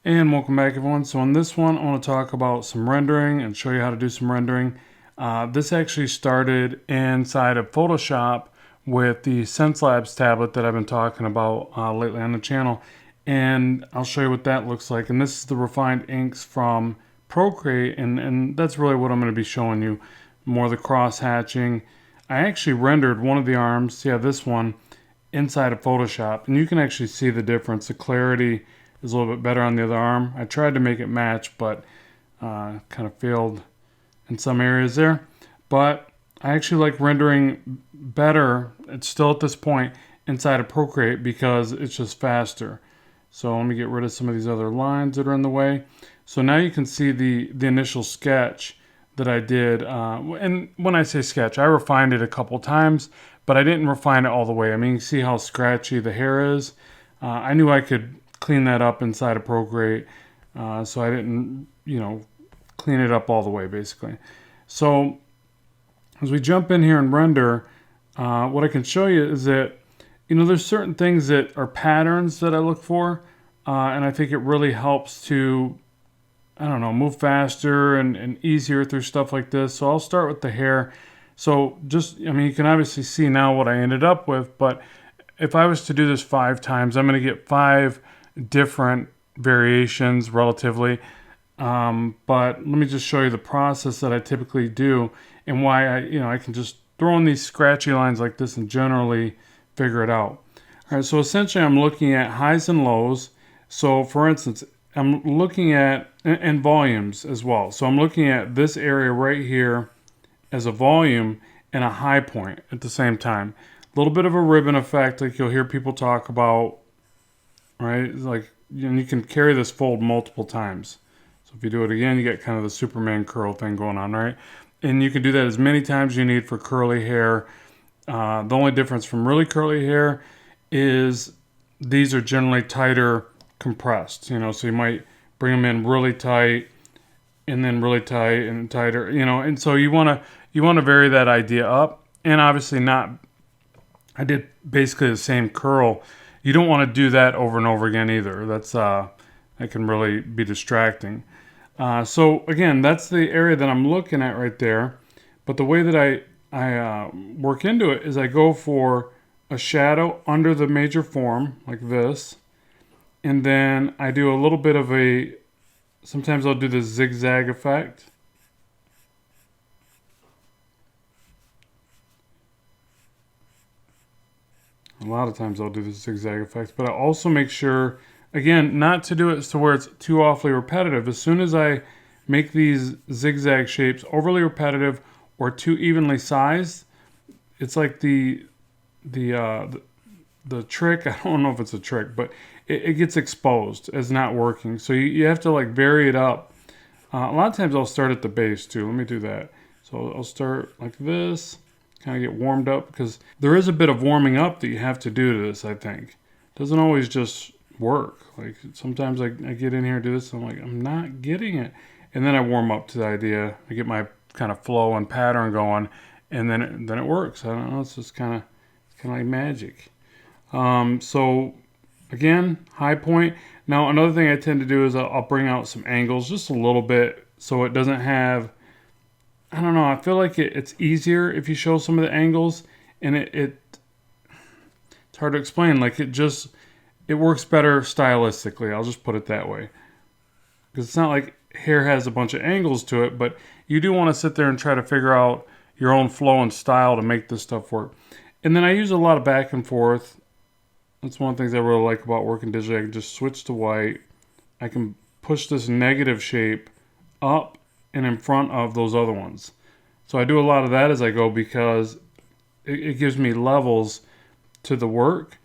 And welcome back everyone. So in this one I want to talk about some rendering and show you how to do some rendering. This actually started inside of Photoshop with the SenseLabs tablet that I've been talking about lately on the channel, and I'll show you what that looks like. And this is the refined inks from Procreate, and that's really what I'm going to be showing you, more of the cross hatching. I actually rendered one of the arms, yeah, this one, inside of Photoshop, and you can actually see the difference. The clarity is a little bit better on the other arm. I tried to make it match, but kind of failed in some areas there. But I actually like rendering better, it's still at this point, inside of Procreate because it's just faster. So let me get rid of some of these other lines that are in the way. So now you can see the initial sketch that I did. And when I say sketch, I refined it a couple times, but I didn't refine it all the way. I mean, you see how scratchy the hair is? I knew I could clean that up inside of Procreate, so I didn't, clean it up all the way, basically. So as we jump in here and render, what I can show you is that, there's certain things that are patterns that I look for, and I think it really helps to, move faster and easier through stuff like this. So I'll start with the hair. So you can obviously see now what I ended up with, but if I was to do this 5 times, I'm going to get 5 different variations relatively. But let me just show you the process that I typically do and why I can just throw in these scratchy lines like this and generally figure it out. All right, so essentially I'm looking at highs and lows. So for instance, I'm looking at, and volumes as well. So I'm looking at this area right here as a volume and a high point at the same time. A little bit of a ribbon effect like you'll hear people talk about, right? Like, you can carry this fold multiple times. So if you do it again, you get kind of the Superman curl thing going on, right? And you can do that as many times as you need for curly hair. The only difference from really curly hair is these are generally tighter compressed, so you might bring them in really tight and then really tight and tighter, and so you want to vary that idea up. And obviously I did basically the same curl. You don't want to do that over and over again either. That can really be distracting. So again, that's the area that I'm looking at right there. But the way that I work into it is I go for a shadow under the major form like this, and then I do a little bit of sometimes I'll do the zigzag effect. A lot of times I'll do the zigzag effect, but I also make sure, again, not to do it to where it's too awfully repetitive. As soon as I make these zigzag shapes overly repetitive or too evenly sized, it's like the trick, I don't know if it's a trick, but it gets exposed as not working. So you have to vary it up. A lot of times I'll start at the base too. Let me do that. So I'll start like this, kind of get warmed up, because there is a bit of warming up that you have to do to this, I think. It doesn't always just work. Like sometimes I get in here and do this, and I'm like, I'm not getting it. And then I warm up to the idea. I get my kind of flow and pattern going, and then it works. I don't know, it's just kind of like magic. So again, high point. Now another thing I tend to do is I'll bring out some angles just a little bit so it doesn't have, I don't know, I feel like it's easier if you show some of the angles, and it's hard to explain. Like it works better stylistically. I'll just put it that way. Because it's not like hair has a bunch of angles to it, but you do want to sit there and try to figure out your own flow and style to make this stuff work. And then I use a lot of back and forth. That's one of the things I really like about working digitally. I can just switch to white. I can push this negative shape up and in front of those other ones. So I do a lot of that as I go because it gives me levels to the work,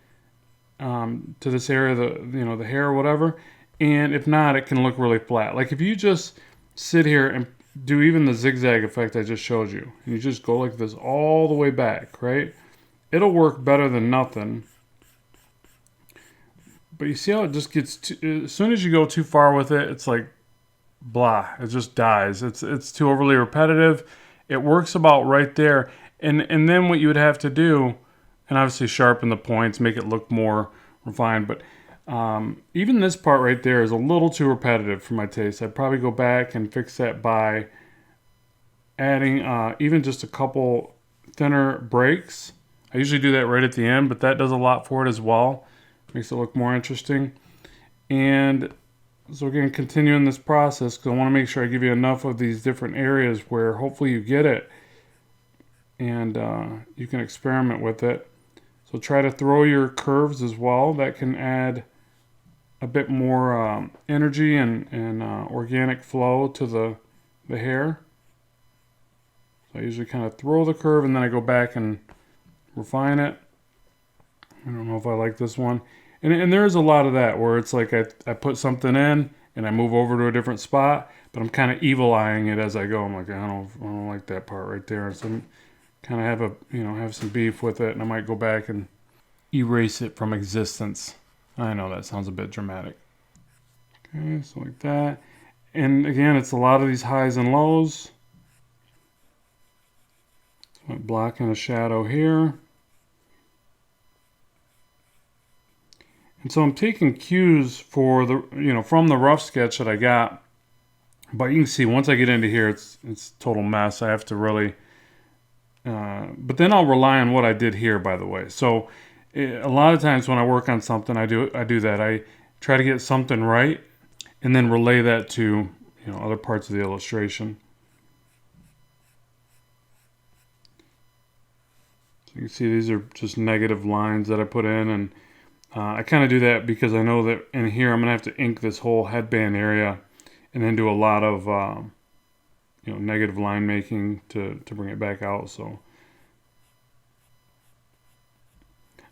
to this area, the hair or whatever. And if not, it can look really flat. Like if you just sit here and do even the zigzag effect I just showed you, and you just go like this all the way back, right? It'll work better than nothing. But you see how it just gets as soon as you go too far with it, it's like blah, it just dies. It's too overly repetitive. It works about right there. And then what you would have to do, and obviously sharpen the points, make it look more refined, but Even this part right there is a little too repetitive for my taste. I'd probably go back and fix that by adding even just a couple thinner breaks. I usually do that right at the end, but that does a lot for it as well. Makes it look more interesting. And so again, continuing this process, because I want to make sure I give you enough of these different areas where hopefully you get it and you can experiment with it. So try to throw your curves as well. That can add a bit more energy and organic flow to the hair. So I usually kind of throw the curve and then I go back and refine it. I don't know if I like this one. And there's a lot of that where it's like I put something in and I move over to a different spot, but I'm kind of evil eyeing it as I go. I'm like, I don't like that part right there. So I'm kind of have some beef with it, and I might go back and erase it from existence. I know that sounds a bit dramatic. Okay, so like that. And again, it's a lot of these highs and lows. So I'm blocking a shadow here. And so I'm taking cues for from the rough sketch that I got. But you can see once I get into here, it's total mess. I have to really, but then I'll rely on what I did here, by the way. So a lot of times when I work on something, I do that. I try to get something right and then relay that to other parts of the illustration. So you can see these are just negative lines that I put in, and I kind of do that because I know that in here I'm gonna have to ink this whole headband area and then do a lot of negative line making to bring it back out. So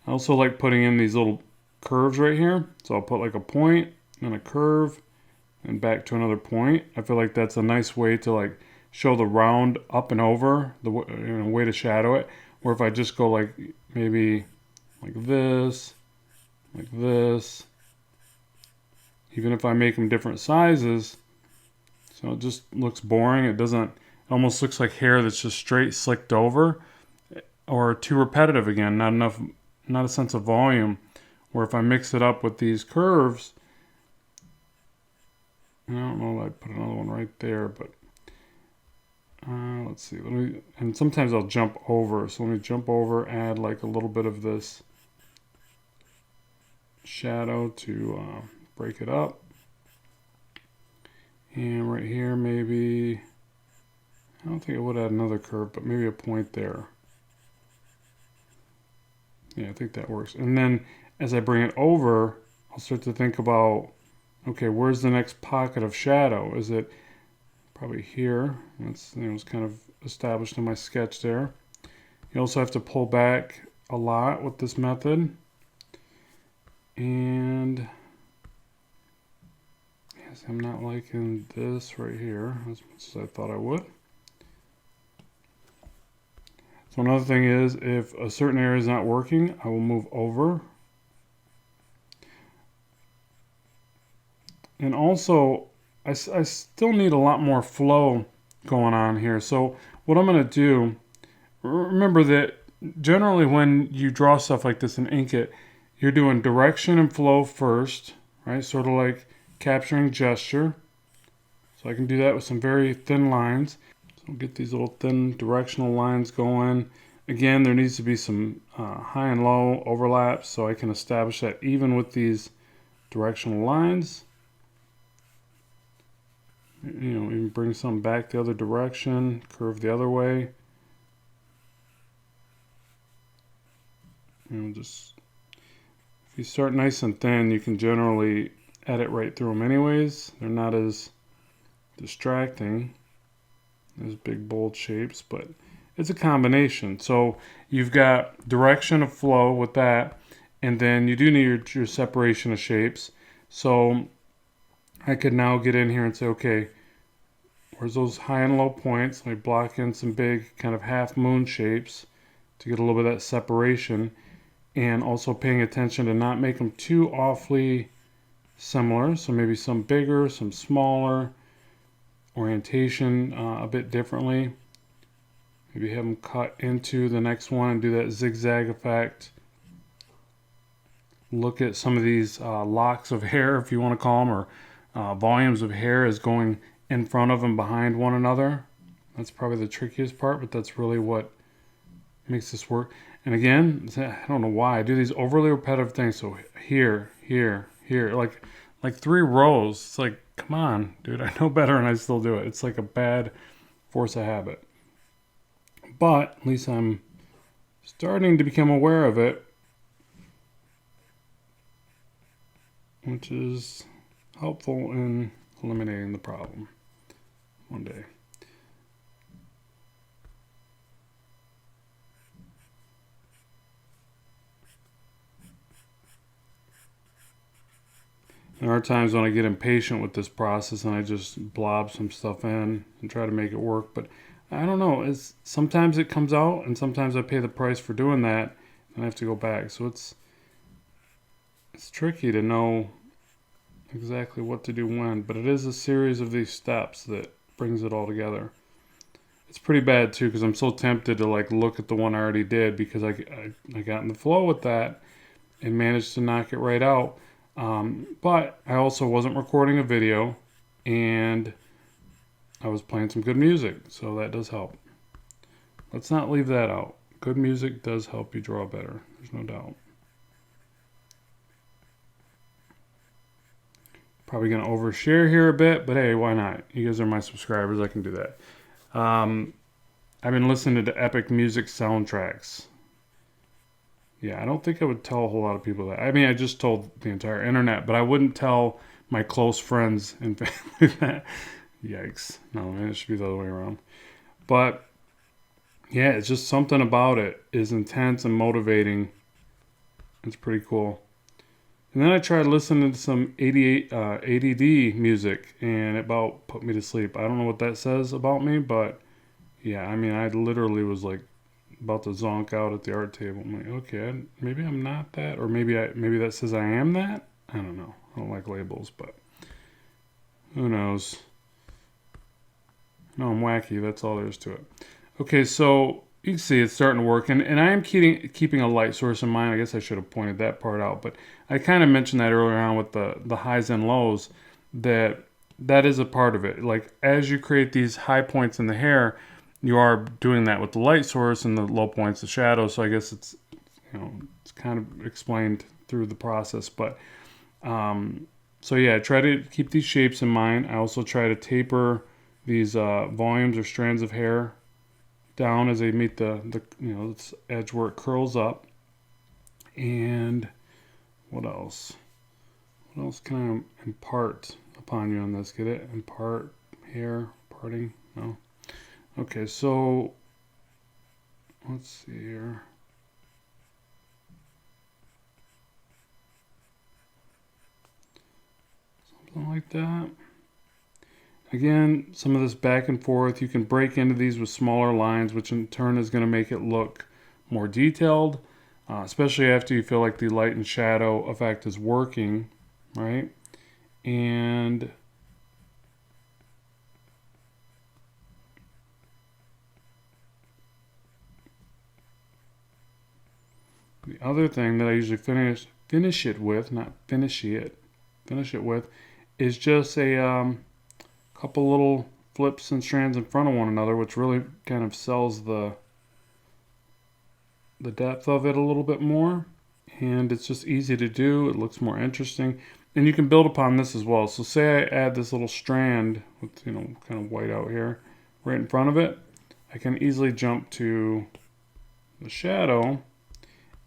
I also like putting in these little curves right here. So I'll put like a point and a curve and back to another point. I feel like that's a nice way to like show the round up and over, the way to shadow it. Or if I just go like maybe like this, even if I make them different sizes, so it just looks boring. It almost looks like hair that's just straight slicked over or too repetitive again, not a sense of volume. Where if I mix it up with these curves, I don't know, I put another one right there, but let's see. And sometimes I'll jump over. So let me jump over, add like a little bit of this shadow to break it up. And right here, maybe, I don't think it would add another curve, but maybe a point there. Yeah, I think that works. And then as I bring it over, I'll start to think about, okay, where's the next pocket of shadow? Is it probably here? That's it's kind of established in my sketch there. You also have to pull back a lot with this method. And yes, I'm not liking this right here as much as I thought I would. So another thing is, if a certain area is not working, I will move over. And also, I still need a lot more flow going on here. So what I'm going to do, remember that generally when you draw stuff like this and ink it, you're doing direction and flow first, right? Sort of like capturing gesture. So I can do that with some very thin lines. So we'll get these little thin directional lines going. Again, there needs to be some high and low overlaps so I can establish that even with these directional lines. Even bring some back the other direction, curve the other way. Just if you start nice and thin, you can generally edit right through them anyways. They're not as distracting as big bold shapes, but it's a combination. So you've got direction of flow with that, and then you do need your separation of shapes. So I could now get in here and say, okay, where's those high and low points? Let me block in some big kind of half moon shapes to get a little bit of that separation, and also paying attention to not make them too awfully similar. So maybe some bigger, some smaller, orientation a bit differently. Maybe have them cut into the next one and do that zigzag effect. look at some of these locks of hair, if you want to call them, or volumes of hair as going in front of and behind one another. That's probably the trickiest part, but that's really what makes this work. And again, I don't know why I do these overly repetitive things. So here, here, here, like 3 rows. It's like, come on, dude, I know better and I still do it. It's like a bad force of habit. But at least I'm starting to become aware of it, which is helpful in eliminating the problem one day. There are times when I get impatient with this process and I just blob some stuff in and try to make it work. But I don't know. Sometimes it comes out and sometimes I pay the price for doing that and I have to go back. So it's tricky to know exactly what to do when. But it is a series of these steps that brings it all together. It's pretty bad too because I'm so tempted to like look at the one I already did because I got in the flow with that and managed to knock it right out. But I also wasn't recording a video and I was playing some good music, so that does help. Let's not leave that out. Good music does help you draw better, there's no doubt. Probably going to overshare here a bit, but hey, why not? You guys are my subscribers, I can do that. I've been listening to epic music soundtracks. Yeah, I don't think I would tell a whole lot of people that. I mean, I just told the entire internet, but I wouldn't tell my close friends and family that. Yikes. No, man, it should be the other way around. But, yeah, it's just something about it is intense and motivating. It's pretty cool. And then I tried listening to some ADD music, and it about put me to sleep. I don't know what that says about me, but, yeah, I mean, I literally was like, about to zonk out at the art table. I'm like, okay, maybe I'm not that, or maybe that says I am that. I don't know. I don't like labels, but who knows? No, I'm wacky. That's all there is to it. Okay, so you can see it's starting to work, and I am keeping a light source in mind. I guess I should have pointed that part out, but I kind of mentioned that earlier on with the highs and lows, that is a part of it. Like as you create these high points in the hair, you are doing that with the light source and the low points, the shadows. So I guess it's kind of explained through the process. But so yeah, I try to keep these shapes in mind. I also try to taper these volumes or strands of hair down as they meet the edge where it curls up. And what else? What else can I impart upon you on this? Get it? Impart hair parting? No. Okay, so let's see here. Something like that. Again, some of this back and forth. You can break into these with smaller lines, which in turn is going to make it look more detailed, especially after you feel like the light and shadow effect is working, right? And the other thing that I usually finish it with is just a couple little flips and strands in front of one another, which really kind of sells the depth of it a little bit more. And it's just easy to do. It looks more interesting. And you can build upon this as well. So say I add this little strand with, kind of white out here right in front of it. I can easily jump to the shadow,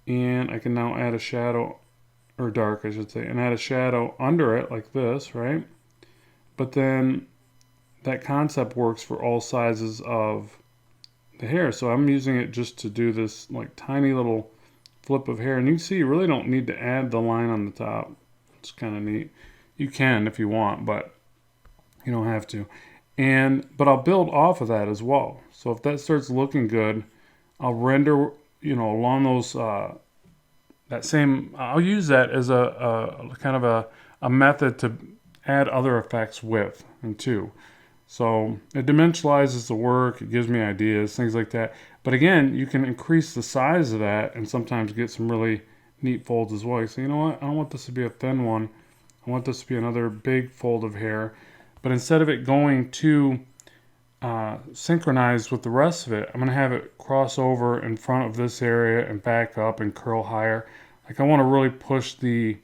and I can now add a shadow, or dark I should say, and add a shadow under it like this, right? But then that concept works for all sizes of the hair. So I'm using it just to do this like tiny little flip of hair. And you can see you really don't need to add the line on the top. It's kind of neat. You can if you want, but you don't have to. But I'll build off of that as well. So if that starts looking good, I'll render, along those, I'll use that as a kind of a method to add other effects with and to. So it dimensionalizes the work, it gives me ideas, things like that. But again, you can increase the size of that and sometimes get some really neat folds as well. So you know what? I don't want this to be a thin one. I want this to be another big fold of hair. But instead of it going to synchronized with the rest of it, I'm going to have it cross over in front of this area and back up and curl higher. Like I want to really push the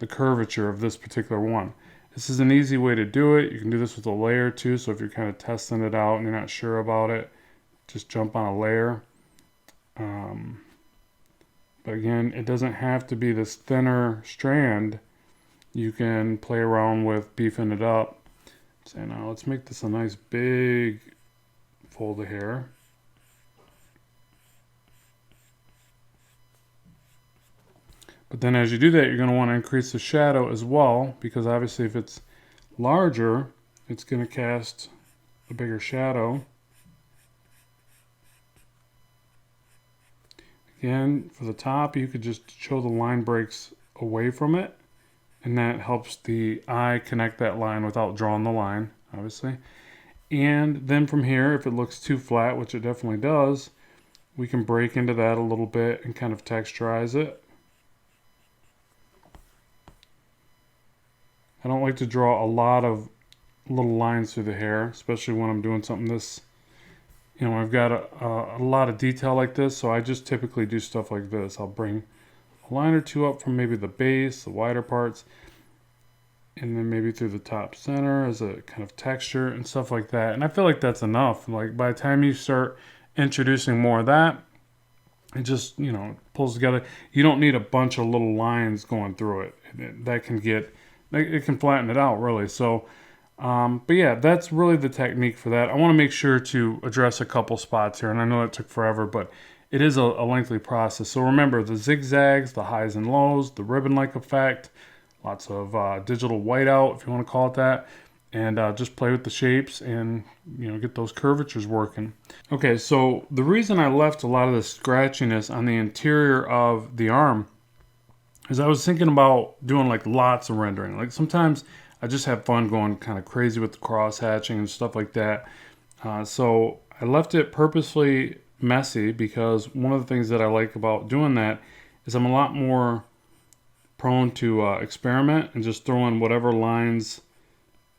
curvature of this particular one. This is an easy way to do it. You can do this with a layer too. So if you're kind of testing it out and you're not sure about it, just jump on a layer. But again, it doesn't have to be this thinner strand. You can play around with beefing it up. Say now, let's make this a nice big fold of hair. But then as you do that, you're going to want to increase the shadow as well, because obviously if it's larger, it's going to cast a bigger shadow. Again, for the top, you could just show the line breaks away from it, and that helps the eye connect that line without drawing the line, obviously. And then from here, if it looks too flat, which it definitely does, we can break into that a little bit and kind of texturize it. I don't like to draw a lot of little lines through the hair, especially when I'm doing something this, you know, I've got a lot of detail like this, so I just typically do stuff like this. I'll bring a line or two up from maybe the base, the wider parts, and then maybe through the top center as a kind of texture and stuff like that. And I feel like that's enough. Like by the time you start introducing more of that, it just, you know, pulls together. You don't need a bunch of little lines going through it. That can get, it can flatten it out really. So, but yeah, that's really the technique for that. I want to make sure to address a couple spots here, and I know it took forever, but it is a lengthy process. So remember the zigzags, the highs and lows, the ribbon-like effect, lots of digital whiteout, if you want to call it that, and just play with the shapes and, you know, get those curvatures working. Okay, so the reason I left a lot of the scratchiness on the interior of the arm is I was thinking about doing like lots of rendering. Like sometimes I just have fun going kind of crazy with the cross hatching and stuff like that. So I left it purposely messy because one of the things that I like about doing that is I'm a lot more prone to experiment and just throw in whatever lines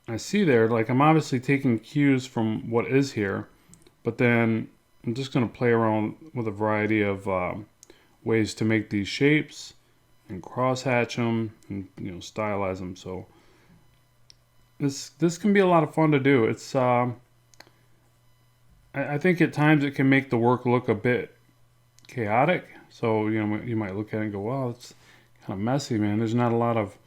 I see there. Like I'm obviously taking cues from what is here, but then I'm just going to play around with a variety of ways to make these shapes and cross hatch them and, you know, stylize them. So this can be a lot of fun to do. It's I think at times it can make the work look a bit chaotic. So, you know, you might look at it and go, well, it's kind of messy, man. There's not a lot of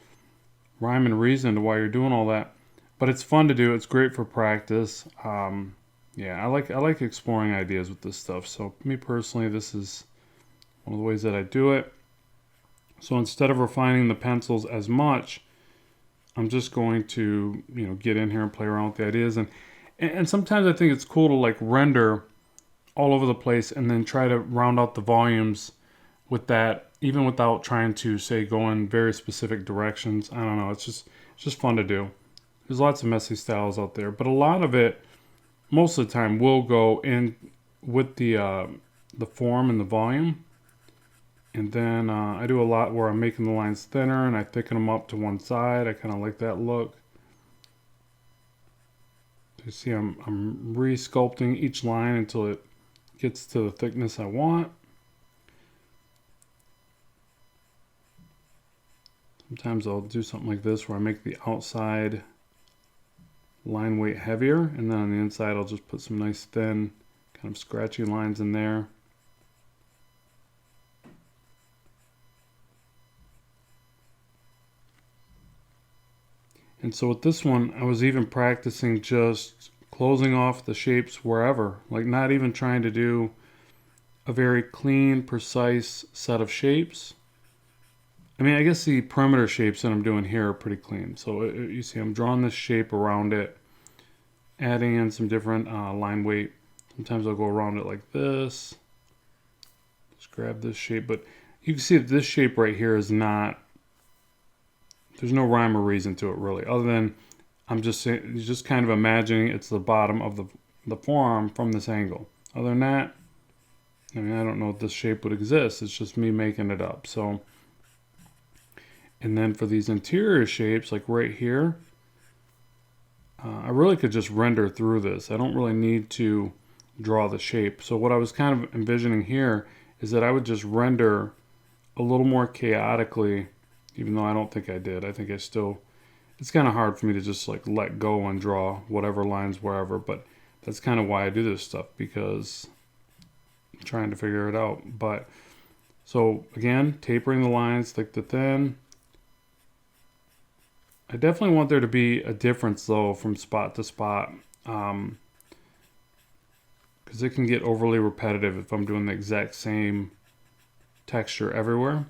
rhyme and reason to why you're doing all that. But it's fun to do. It's great for practice. Yeah, I like exploring ideas with this stuff. So me personally, this is one of the ways that I do it. So instead of refining the pencils as much, I'm just going to, you know, get in here and play around with the ideas. And sometimes I think it's cool to like render all over the place and then try to round out the volumes with that, even without trying to, say, go in very specific directions. I don't know. It's just fun to do. There's lots of messy styles out there, but a lot of it, most of the time, will go in with the form and the volume. And then I do a lot where I'm making the lines thinner and I thicken them up to one side. I kind of like that look. You see, I'm re-sculpting each line until it gets to the thickness I want. Sometimes I'll do something like this where I make the outside line weight heavier, and then on the inside I'll just put some nice thin kind of scratchy lines in there. And so with this one, I was even practicing just closing off the shapes wherever, like not even trying to do a very clean, precise set of shapes. I mean, I guess the perimeter shapes that I'm doing here are pretty clean. So you see I'm drawing this shape around it, adding in some different line weight. Sometimes I'll go around it like this. Just grab this shape. But you can see that this shape right here is not, there's no rhyme or reason to it really, other than I'm just kind of imagining it's the bottom of the forearm from this angle. Other than that, I mean, I don't know if this shape would exist. It's just me making it up. So, and then for these interior shapes, like right here, I really could just render through this. I don't really need to draw the shape. So what I was kind of envisioning here is that I would just render a little more chaotically, even though I don't think I did. I think I still, it's kind of hard for me to just like let go and draw whatever lines wherever, but that's kind of why I do this stuff, because I'm trying to figure it out. But so again, tapering the lines thick to thin. I definitely want there to be a difference though from spot to spot, because it can get overly repetitive if I'm doing the exact same texture everywhere.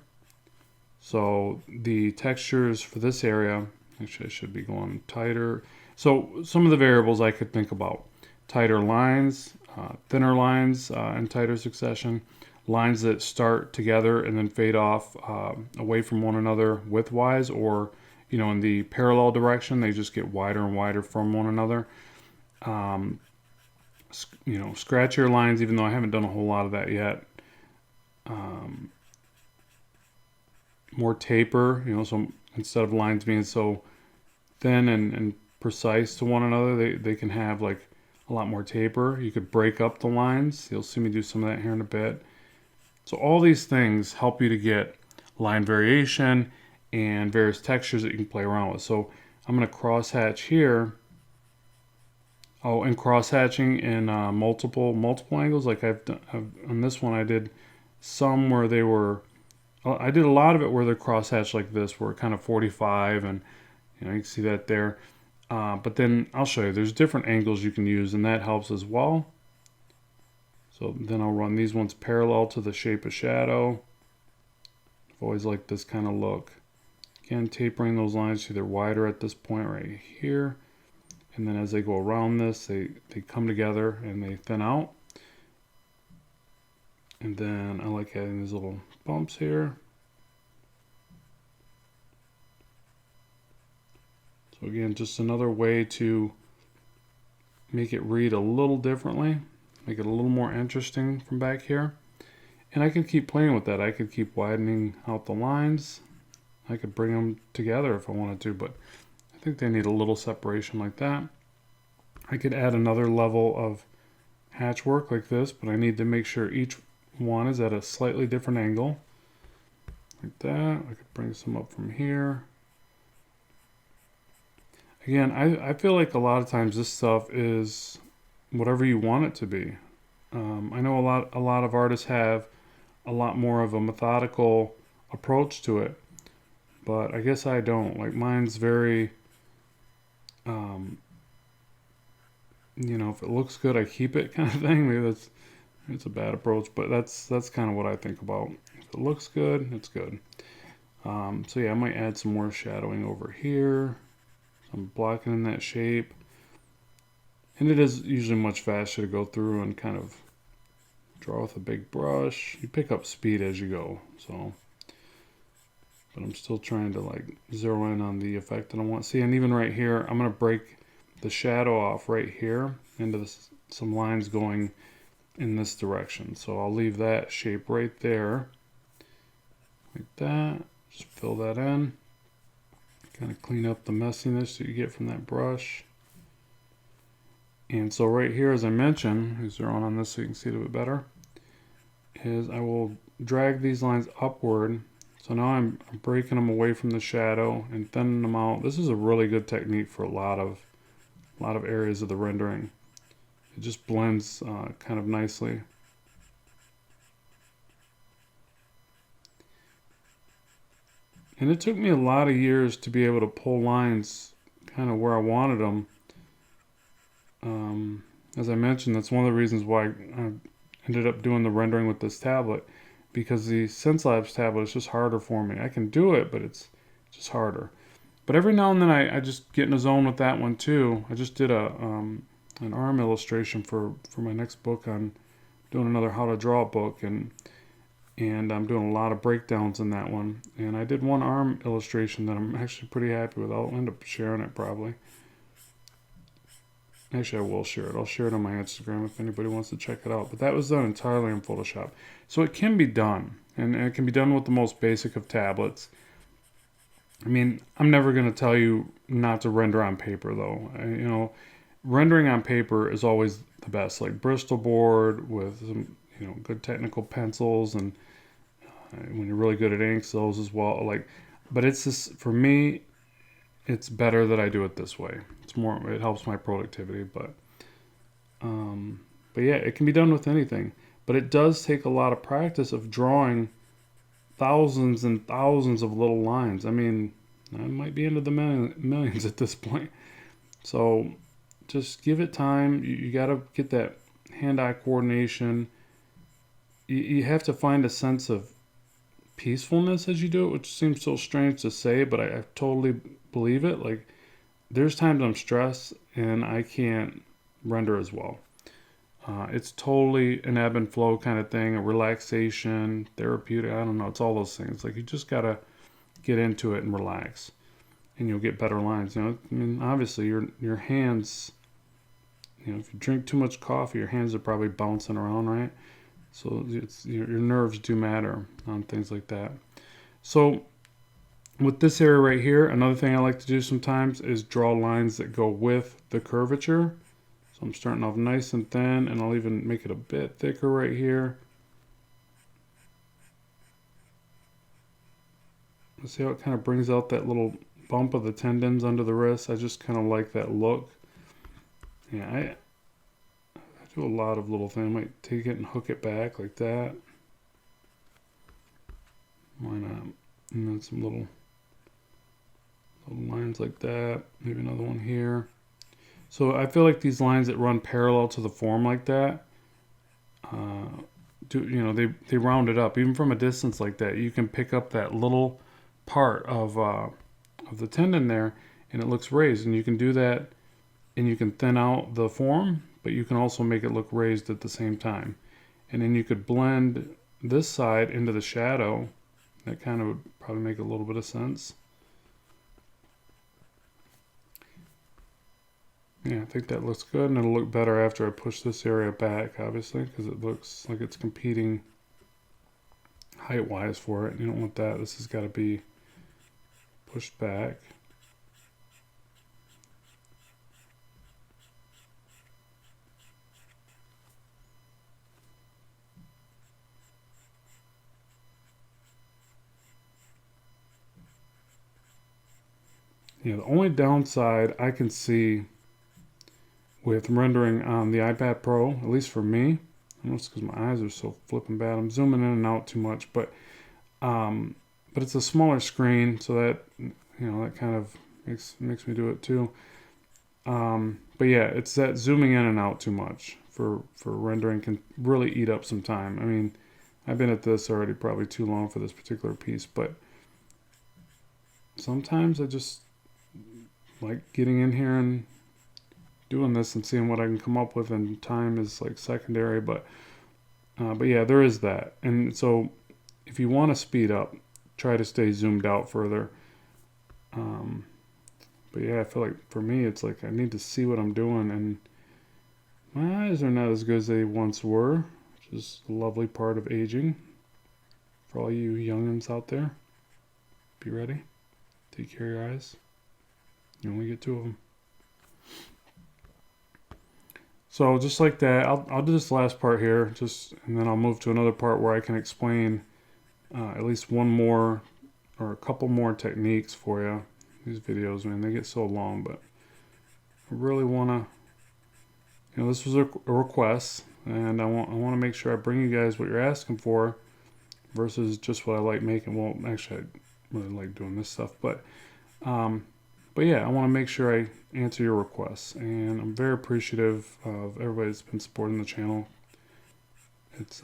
So the textures for this area, actually I should be going tighter. So some of the variables I could think about: tighter lines, thinner lines in tighter succession, lines that start together and then fade off away from one another widthwise, or in the parallel direction, they just get wider and wider from one another. Scratchier lines, even though I haven't done a whole lot of that yet. More taper, so instead of lines being so thin and precise to one another, they can have like a lot more taper. You could break up the lines. You'll see me do some of that here in a bit. So all these things help you to get line variation and various textures that you can play around with. So I'm going to cross hatch here. Oh, and cross hatching in multiple angles. Like on this one, I did some where they were. I did a lot of it where they're cross hatched like this, where kind of 45, and you can see that there. But then I'll show you. There's different angles you can use, and that helps as well. So then I'll run these ones parallel to the shape of shadow. I've always liked this kind of look. Again, tapering those lines so they're wider at this point right here. And then as they go around this, they come together and they thin out. And then I like adding these little bumps here. So again, just another way to make it read a little differently, make it a little more interesting from back here. And I could keep playing with that. I could keep widening out the lines. I could bring them together if I wanted to, but I think they need a little separation like that. I could add another level of hatch work like this, but I need to make sure each one is at a slightly different angle. Like that. I could bring some up from here. Again, I feel like a lot of times this stuff is whatever you want it to be. I know a lot of artists have a lot more of a methodical approach to it, but I guess I don't. Like mine's very, if it looks good, I keep it kind of thing. Maybe it's a bad approach, but that's kind of what I think about. If it looks good, it's good. So yeah, I might add some more shadowing over here. So I'm blocking in that shape. And it is usually much faster to go through and kind of draw with a big brush. You pick up speed as you go, so. But I'm still trying to like zero in on the effect that I want. See, and even right here, I'm gonna break the shadow off right here into some lines going in this direction. So I'll leave that shape right there, like that. Just fill that in. Kind of clean up the messiness that you get from that brush. And so right here, as I mentioned, zero on this so you can see it a bit better, is I will drag these lines upward. So now I'm breaking them away from the shadow and thinning them out. This is a really good technique for a lot of areas of the rendering. It just blends kind of nicely. And it took me a lot of years to be able to pull lines kind of where I wanted them. As I mentioned, that's one of the reasons why I ended up doing the rendering with this tablet, because the Stylized tablet is just harder for me. I can do it, but it's just harder. But every now and then I just get in a zone with that one too. I just did an arm illustration for my next book. I'm doing another how to draw book, and I'm doing a lot of breakdowns in that one. And I did one arm illustration that I'm actually pretty happy with. I'll end up sharing it probably. Actually, I will share it. I'll share it on my Instagram if anybody wants to check it out. But that was done entirely in Photoshop. So it can be done. And it can be done with the most basic of tablets. I mean, I'm never going to tell you not to render on paper, though. Rendering on paper is always the best. Like Bristol board with some, good technical pencils, and when you're really good at inks, those as well. But it's just, for me, it's better that I do it this way. It helps my productivity, but yeah, it can be done with anything. But it does take a lot of practice of drawing thousands and thousands of little lines. I mean, I might be into the millions at this point. So just give it time. You got to get that hand-eye coordination. You have to find a sense of peacefulness as you do it, which seems so strange to say, but I totally believe it. Like, there's times I'm stressed and I can't render as well. It's totally an ebb and flow kind of thing, a relaxation, therapeutic. I don't know. It's all those things. Like, you just gotta get into it and relax, and you'll get better lines. I mean, obviously, your hands. If you drink too much coffee, your hands are probably bouncing around, right? So your nerves do matter on things like that. So with this area right here, another thing I like to do sometimes is draw lines that go with the curvature. So I'm starting off nice and thin, and I'll even make it a bit thicker right here. See how it kind of brings out that little bump of the tendons under the wrist? I just kind of like that look. Yeah, I do a lot of little things. I might take it and hook it back like that. Why not? And then some little lines like that. Maybe another one here. So I feel like these lines that run parallel to the form like that, they round it up. Even from a distance like that, you can pick up that little part of the tendon there, and it looks raised. And you can do that, and you can thin out the form, but you can also make it look raised at the same time. And then you could blend this side into the shadow. That kind of would probably make a little bit of sense. Yeah, I think that looks good, and it'll look better after I push this area back, obviously, because it looks like it's competing height-wise for it. You don't want that. This has got to be pushed back. The only downside I can see with rendering on the iPad Pro, at least for me, I know it's because my eyes are so flipping bad. I'm zooming in and out too much, but it's a smaller screen, so that that kind of makes me do it too. But yeah, it's that zooming in and out too much for rendering can really eat up some time. I mean, I've been at this already probably too long for this particular piece, but sometimes I just like getting in here and doing this and seeing what I can come up with, and time is like secondary, but yeah, there is that. And so if you want to speed up, try to stay zoomed out further. But yeah, I feel like for me, it's like I need to see what I'm doing, and my eyes are not as good as they once were, which is a lovely part of aging. For all you youngins out there, be ready. Take care of your eyes. You only get 2 of them. So just like that, I'll do this last part here, and then I'll move to another part where I can explain at least one more or a couple more techniques for you. These videos, man, they get so long, but I really want to, this was a request, and I want to make sure I bring you guys what you're asking for versus just what I like making. Well, actually, I really like doing this stuff, but yeah, I want to make sure I answer your requests, and I'm very appreciative of everybody that's been supporting the channel. It's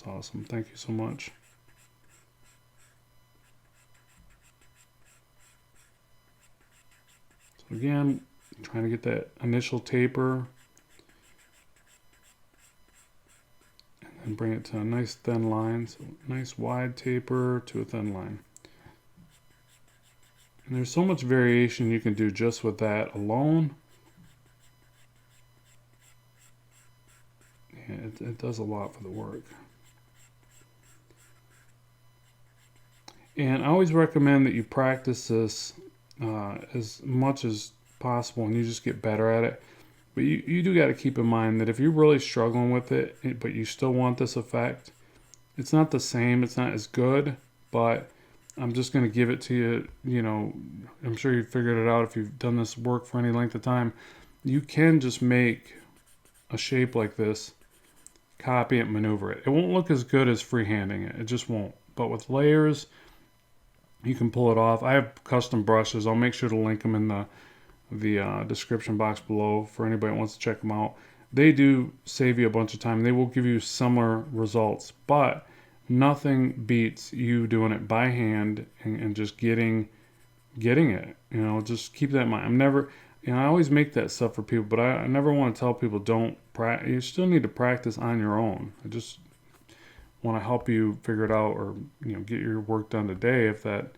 awesome. Thank you so much. So again, trying to get that initial taper, and then bring it to a nice thin line. So nice wide taper to a thin line. And there's so much variation you can do just with that alone. it does a lot for the work. And I always recommend that you practice this as much as possible, and you just get better at it. But you do got to keep in mind that if you're really struggling with it, but you still want this effect, it's not the same, it's not as good, but I'm just going to give it to you. You know, I'm sure you figured it out if you've done this work for any length of time. You can just make a shape like this, copy it, maneuver it. It won't look as good as freehanding it. It just won't. But with layers, you can pull it off. I have custom brushes. I'll make sure to link them in the description box below for anybody that wants to check them out. They do save you a bunch of time. They will give you similar results, but nothing beats you doing it by hand and just getting it. You know, just keep that in mind. I'm never, you know, I always make that stuff for people, but I never want to tell people don't practice. You still need to practice on your own. I just want to help you figure it out, or you know, get your work done today if it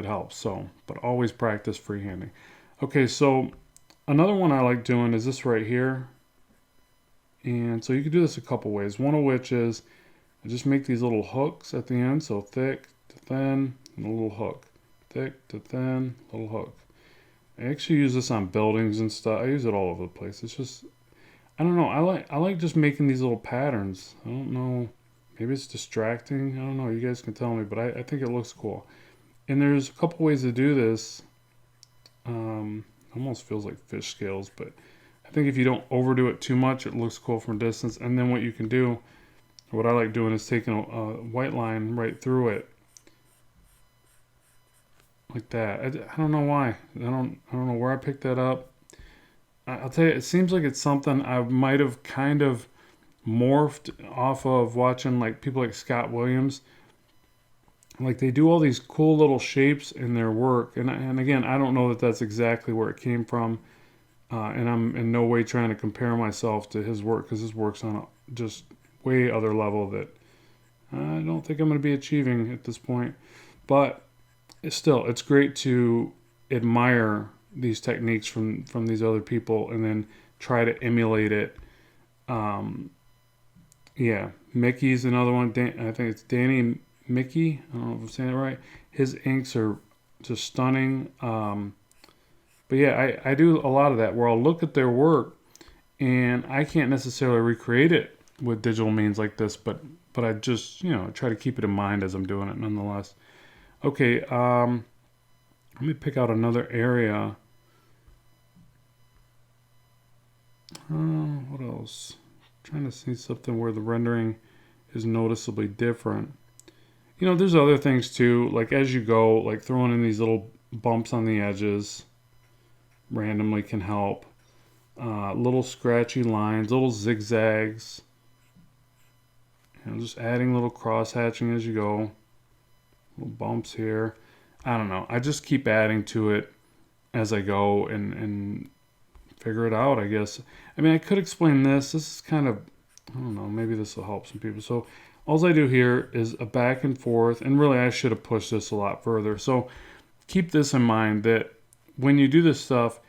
helps. So, but always practice freehanding. Okay, so another one I like doing is this right here. And so you can do this a couple ways. One of which is I just make these little hooks at the end. So thick to thin, and a little hook. Thick to thin, little hook. I actually use this on buildings and stuff. I use it all over the place. It's just, I don't know. I like just making these little patterns. I don't know. Maybe it's distracting. I don't know. You guys can tell me, but I think it looks cool. And there's a couple ways to do this. Almost feels like fish scales, but I think if you don't overdo it too much, it looks cool from a distance. And then what you can do, what I like doing, is taking a white line right through it, like that. I don't know why. I don't know where I picked that up. I'll tell you, it seems like it's something I might have kind of morphed off of watching like people like Scott Williams. Like they do all these cool little shapes in their work, and again, I don't know that that's exactly where it came from, and I'm in no way trying to compare myself to his work, because his work's on a just way other level that I don't think I'm going to be achieving at this point. But it's great to admire these techniques from these other people and then try to emulate it. Yeah, Mickey's another one. I think it's Danny Mickey. I don't know if I'm saying it right. His inks are just stunning. But yeah, I do a lot of that where I'll look at their work and I can't necessarily recreate it with digital means like this, but I just, you know, try to keep it in mind as I'm doing it nonetheless. Okay, let me pick out another area. What else? I'm trying to see something where the rendering is noticeably different. You know, there's other things too, like as you go, like throwing in these little bumps on the edges randomly can help. Little scratchy lines, little zigzags. You know, just adding little cross hatching as you go. Little bumps here. I don't know. I just keep adding to it as I go and figure it out, I guess. I mean, I could explain this. This is kind of, I don't know, maybe this will help some people. So all I do here is a back and forth, and really I should have pushed this a lot further. So keep this in mind that when you do this stuff,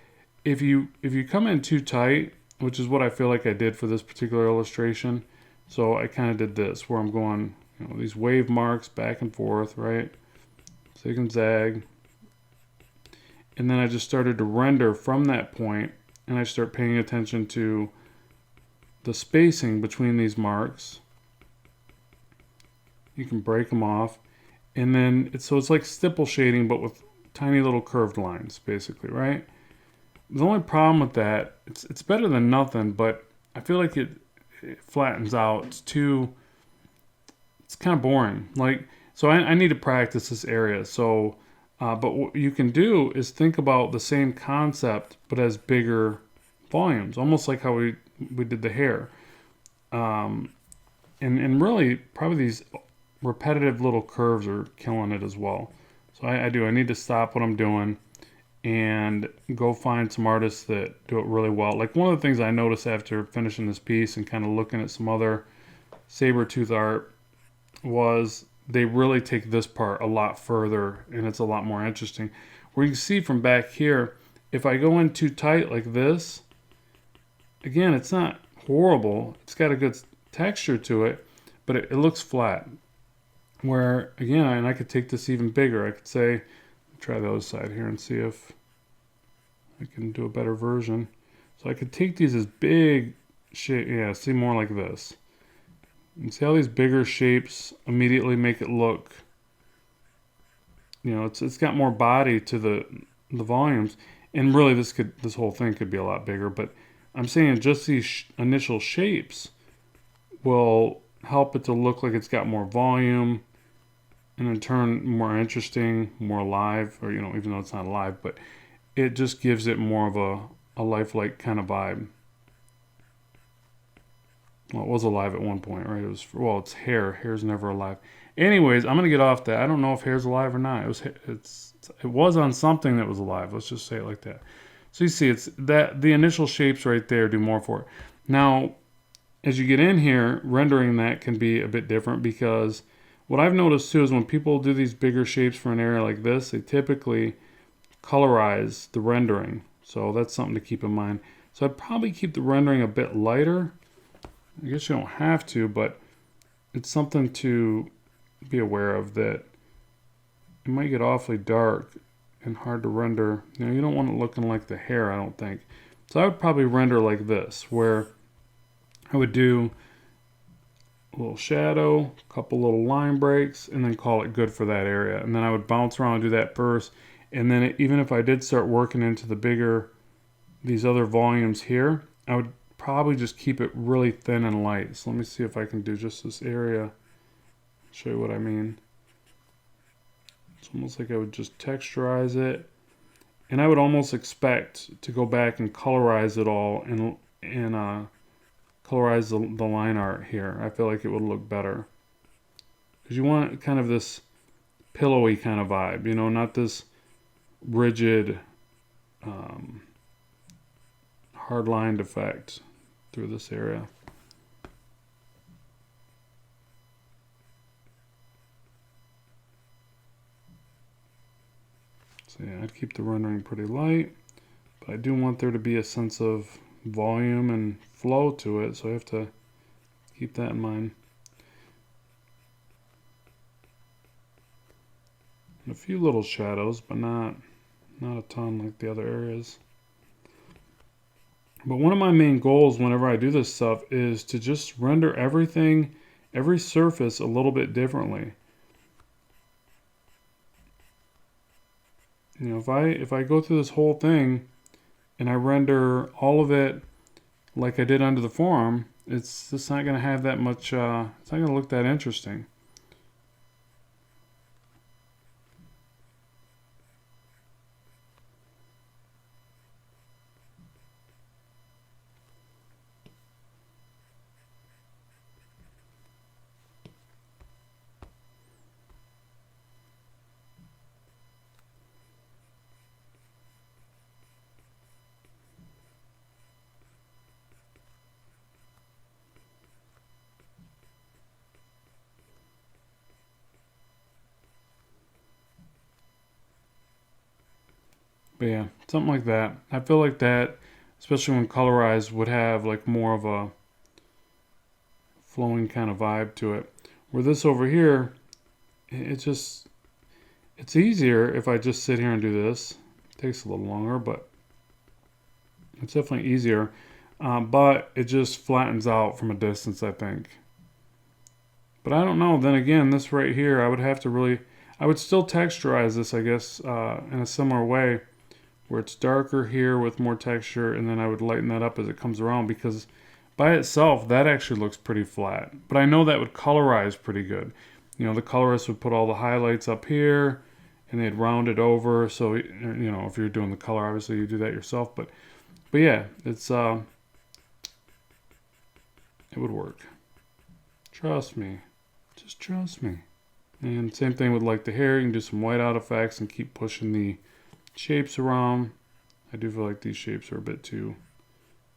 if you come in too tight, which is what I feel like I did for this particular illustration. So I kind of did this where I'm going, you know, these wave marks back and forth, right? Zig and zag. And then I just started to render from that point, and I start paying attention to the spacing between these marks. You can break them off, and then it's like stipple shading, but with tiny little curved lines, basically, right? The only problem with that, it's better than nothing, but I feel like it flattens out. It's kind of boring. Like, so I need to practice this area. So, but what you can do is think about the same concept, but as bigger volumes, almost like how we did the hair. And really, probably these repetitive little curves are killing it as well. So I need to stop what I'm doing and go find some artists that do it really well. Like one of the things I noticed after finishing this piece and kind of looking at some other saber-tooth art was they really take this part a lot further, and it's a lot more interesting. Where you can see from back here, if I go in too tight like this, again, it's not horrible. It's got a good texture to it, but it looks flat. Where, again, and I could take this even bigger. I could say, try the other side here and see if I can do a better version. So I could take these as big shape, yeah, see more like this. And see how these bigger shapes immediately make it look, you know, it's got more body to the volumes. And really this whole thing could be a lot bigger, but I'm saying just these initial shapes will help it to look like it's got more volume, and in turn more interesting, more alive, or, you know, even though it's not alive, but it just gives it more of a lifelike kind of vibe. Well, it was alive at one point, right? It was, well, it's hair. Hair's never alive. Anyways, I'm gonna get off that. I don't know if hair's alive or not. It was on something that was alive. Let's just say it like that. So you see, it's that the initial shapes right there do more for it. Now, as you get in here, rendering that can be a bit different, because what I've noticed too is when people do these bigger shapes for an area like this, they typically colorize the rendering. So that's something to keep in mind. So I'd probably keep the rendering a bit lighter. I guess you don't have to, but it's something to be aware of, that it might get awfully dark and hard to render. You know, you don't want it looking like the hair, I don't think. So I would probably render like this, where I would do a little shadow, a couple little line breaks, and then call it good for that area. And then I would bounce around and do that first. And then even if I did start working into the bigger, these other volumes here, I would probably just keep it really thin and light. So let me see if I can do just this area. Show you what I mean. It's almost like I would just texturize it. And I would almost expect to go back and colorize it all and colorize the line art here. I feel like it would look better. Because you want kind of this pillowy kind of vibe, you know, not this rigid, hard-lined effect through this area. So yeah, I'd keep the rendering pretty light, but I do want there to be a sense of volume and flow to it, so I have to keep that in mind. And a few little shadows, but not a ton like the other areas. But one of my main goals whenever I do this stuff is to just render everything, every surface a little bit differently. You know, if I go through this whole thing and I render all of it like I did under the forearm, it's just not going to have that much, it's not going to look that interesting. But yeah, something like that. I feel like that, especially when colorized, would have like more of a flowing kind of vibe to it. Where this over here, it's easier if I just sit here and do this. It takes a little longer, but it's definitely easier. But it just flattens out from a distance, I think. But I don't know. Then again, this right here, I would still texturize this, I guess, in a similar way, where it's darker here with more texture, and then I would lighten that up as it comes around, because by itself, that actually looks pretty flat. But I know that would colorize pretty good. You know, the colorist would put all the highlights up here, and they'd round it over. So, you know, if you're doing the color, obviously you do that yourself. But yeah, it's it would work. Trust me. Just trust me. And same thing with like the hair. You can do some whiteout effects and keep pushing the shapes around. I do feel like these shapes are a bit too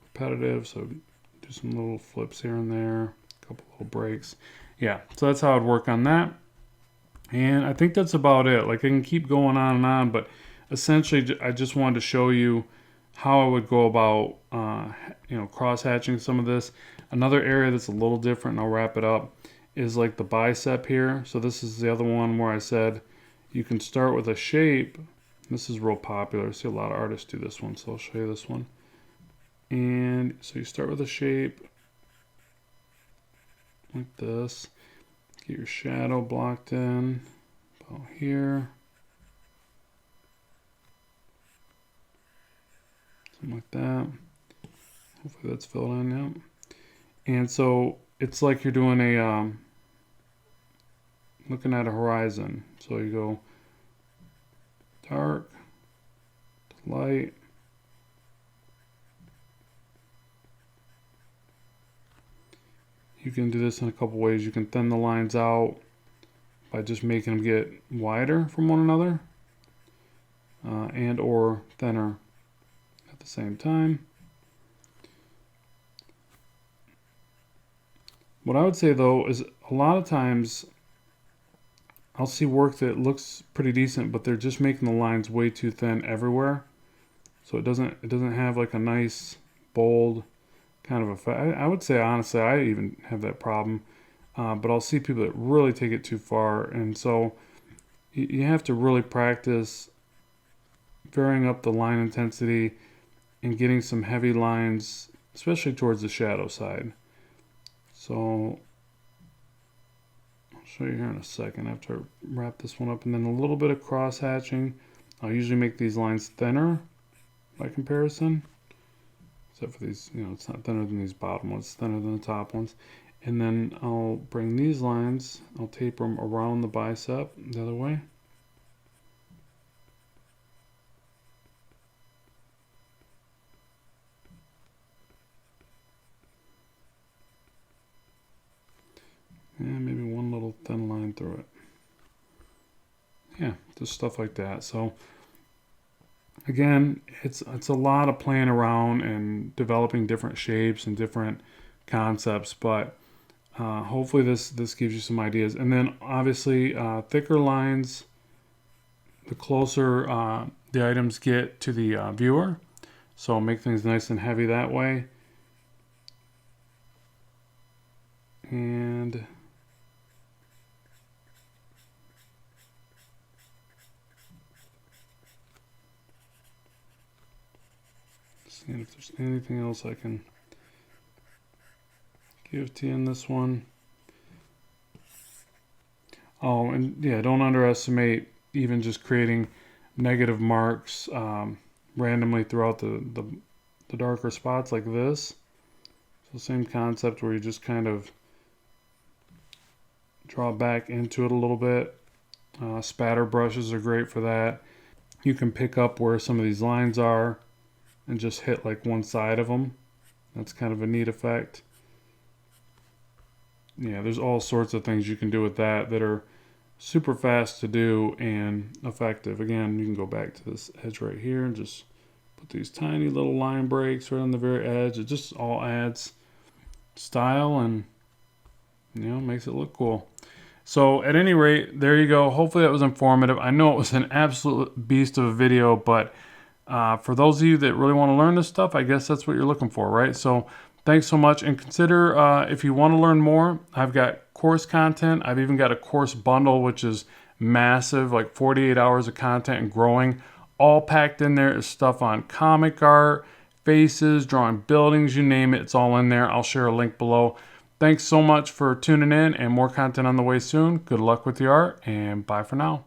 repetitive, so do some little flips here and there, a couple little breaks. Yeah, so that's how I'd work on that. And I think that's about it. Like, I can keep going on and on, but essentially I just wanted to show you how I would go about, cross hatching some of this. Another area that's a little different, and I'll wrap it up, is like the bicep here. So this is the other one where I said you can start with a shape. This is real popular. I see a lot of artists do this one, so I'll show you this one. And so you start with a shape like this. Get your shadow blocked in about here. Something like that. Hopefully that's filled in, yeah. And so it's like you're doing a, looking at a horizon. So you go dark to light. You can do this in a couple ways. You can thin the lines out by just making them get wider from one another, and or thinner at the same time. What I would say though is a lot of times I'll see work that looks pretty decent, but they're just making the lines way too thin everywhere. So it doesn't have like a nice bold kind of effect. I would say honestly I even have that problem, but I'll see people that really take it too far, and so you have to really practice varying up the line intensity and getting some heavy lines, especially towards the shadow side. So I'll show you here in a second after I wrap this one up, and then a little bit of cross hatching. I'll usually make these lines thinner by comparison, except for these, it's not thinner than these bottom ones, it's thinner than the top ones. And then I'll bring these lines, I'll taper them around the bicep the other way. And maybe one little thin line through it. Yeah, just stuff like that. So again, it's a lot of playing around and developing different shapes and different concepts, but hopefully this gives you some ideas. And then obviously thicker lines, the closer the items get to the viewer. So make things nice and heavy that way. And seeing if there's anything else I can give to you in this one. Oh, and yeah, don't underestimate even just creating negative marks randomly throughout the darker spots like this. So same concept where you just kind of draw back into it a little bit. Spatter brushes are great for that. You can pick up where some of these lines are and just hit like one side of them. That's kind of a neat effect. Yeah, there's all sorts of things you can do with that are super fast to do and effective. Again, you can go back to this edge right here and just put these tiny little line breaks right on the very edge. It just all adds style and makes it look cool. So at any rate, there you go. Hopefully that was informative. I know it was an absolute beast of a video, but for those of you that really want to learn this stuff, I guess that's what you're looking for, right? So thanks so much, and consider if you want to learn more, I've got course content. I've even got a course bundle, which is massive, like 48 hours of content and growing. All packed in there is stuff on comic art, faces, drawing buildings, you name it, it's all in there. I'll share a link below. Thanks so much for tuning in, and more content on the way soon. Good luck with the art, and bye for now.